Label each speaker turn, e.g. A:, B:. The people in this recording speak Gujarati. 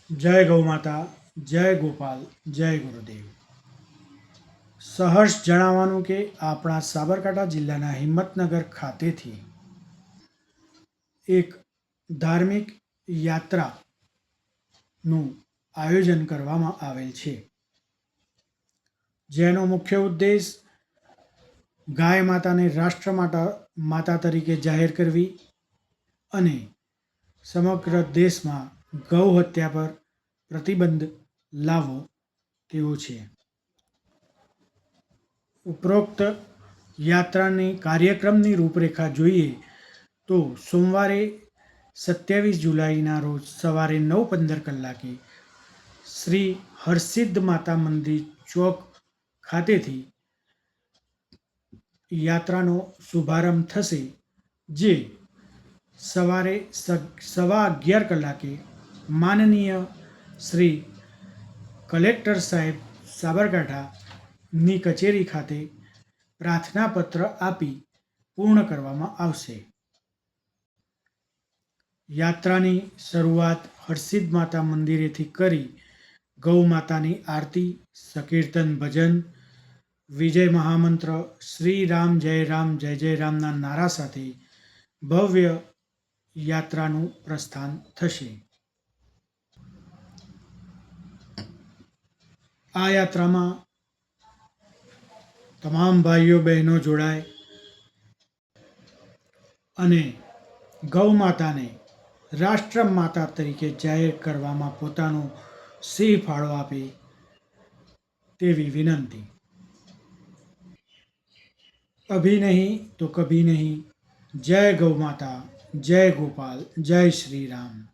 A: जय गौ माता, जय गोपाल, जय गुरुदेव। સહર્ષ જણાવવાનું કે આપણા સાબરકાંઠા જિલ્લાના હિંમતનગર ખાતેથી એક ધાર્મિક યાત્રાનું આયોજન કરવામાં આવેલ છે, જેનો મુખ્ય ઉદ્દેશ ગાય માતાને રાષ્ટ્ર માતા તરીકે જાહેર કરવી અને સમગ્ર દેશમાં ગૌ હત્યા પર પ્રતિબંધ લાવવો તેવો છે। ઉપરોક્ત યાત્રાની કાર્યક્રમની રૂપરેખા જોઈએ તો સોમવારે 27 જુલાઈના રોજ સવારે 9:15 કલાકે શ્રી હરસિદ્ધ માતા મંદિર ચોક ખાતેથી યાત્રાનો શુભારંભ થશે, જે સવારે 11:15 કલાકે માનનીય શ્રી કલેક્ટર સાહેબ સાબરકાંઠાની કચેરી ખાતે પ્રાર્થનાપત્ર આપી પૂર્ણ કરવામાં આવશે। યાત્રાની શરૂઆત હરસિદ્ધ માતા મંદિરેથી કરી ગૌ માતાની આરતી, સંકીર્તન, ભજન, વિજય મહામંત્ર શ્રી રામ જય જય રામના નારા સાથે ભવ્ય યાત્રાનું પ્રસ્થાન થશે। આ યાત્રામાં તમામ ભાઈઓ બહેનો જોડાય અને ગૌ માતાને રાષ્ટ્ર માતા તરીકે જાહેર કરવામાં પોતાનો સિંહ ફાળો આપે તેવી વિનંતી। अभी नहीं तो कभी नहीं। जय गौ माता, जय गोपाल, जय श्री राम।